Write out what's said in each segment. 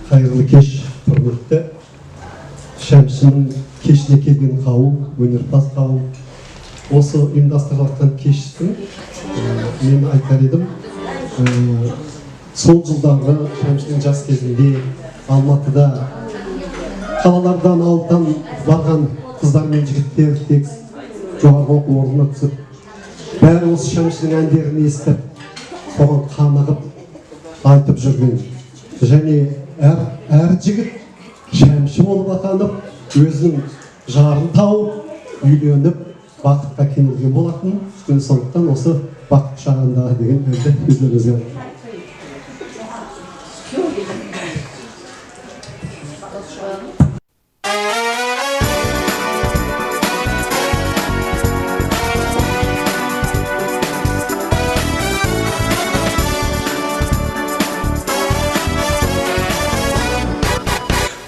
Қайырлы кеш, құрметті Шәмшінің кешіне келген қауым, өнерпаз қауым. Осы ұйымдастырылған кештің мен айтар едім. Сол жылдағы Шәмшінің жас кезінде Алматыда қалалардан, ауылдан барған қыздар мен жігіттер тек жоғарғы оқу орнына түсіп, бәрі осы Шәмшінің әндерін естіп, соған қанығып айтып жүрген. Және әр жігіт Шәмші болып атанып, өзінің жарын тауып, үйленіп, бақытқа кенелген болатын. Сондықтан осы бақыт шағында деген әнді өздеріңізге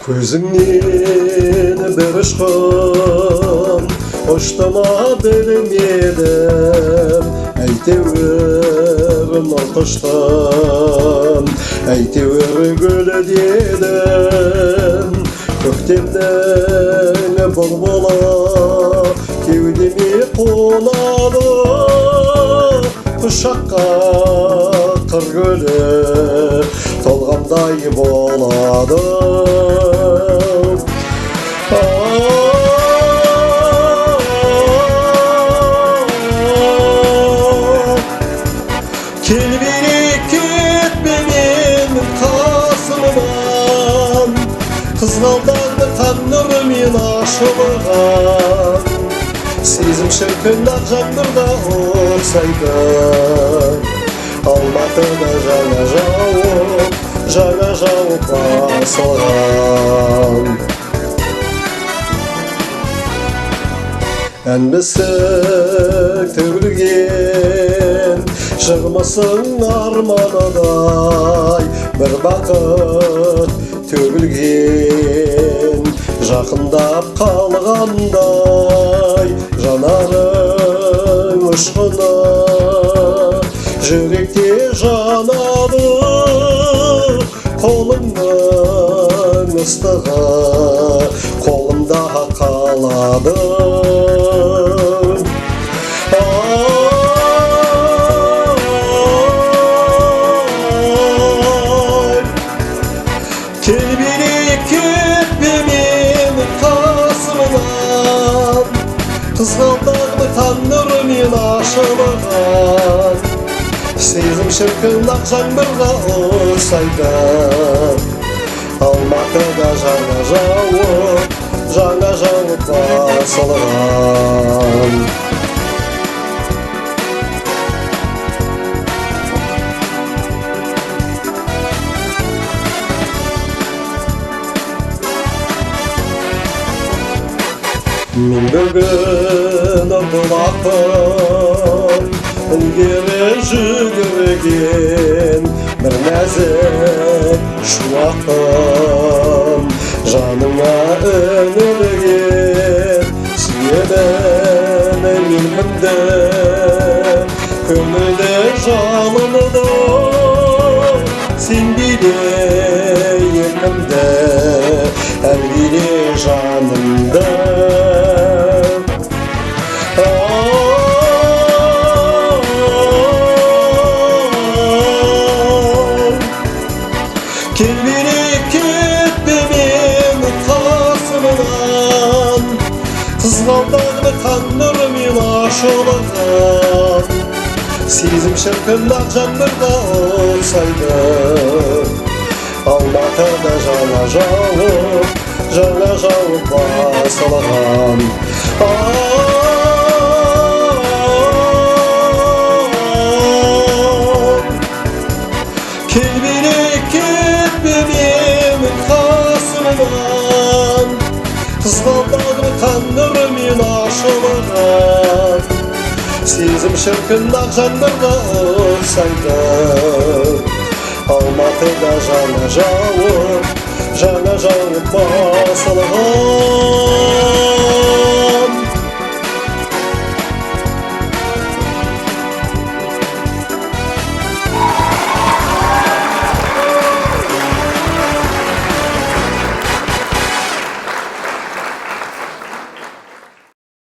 Көзіңнен бір ұшқын ұштама білмедім, әйтеуір нұр құштым, әйтеуір гүл дедім. Көктемнің бұлбұлы кеудеме қонады, құшаққа қыр гүлі толғандай болады. Келбері кетпе менің қасымнан, қызғалдақты қан нұрымен ашылған. Сезім шіркін ақ жаңбырда ұқсайды, Алматыда жаңа жауып басылған. Әнбісік төгілген жығмысың арманадай, бір бақыт төгілген жақындап қалғандай. Жанарың ұшқыны жүректе жанады, қолыңның ыстығы қолымда қалады. Келбері кетпе менің қасымнан, қызғалдақты қан нұрымен ашылған. Сезім шіркін ақ жаңбырға ұқсайды, Алматыда жаңа жауып басылған. Мен бүгін бұлақпын, ілгері жүгірген бір нәзік шуақпын. Жаныңа үңілген сүйемін елімді, көңілді жалынды, сен биле елімді, әр биле жанымды. Келбері кетпе менің қасымнан, қызғалдақты қан нұрымен ашылған. Сезім шіркін ақ жаңбырда ұқсайды, Алматыда жаңа жауып басылған. Келбері кетпе менің қасымнан, қызғалдақты қан нұрымен ашылған. Сезім шіркін ақ жаңбырда ұқсайды, Алматыда жаңа жауып басылған.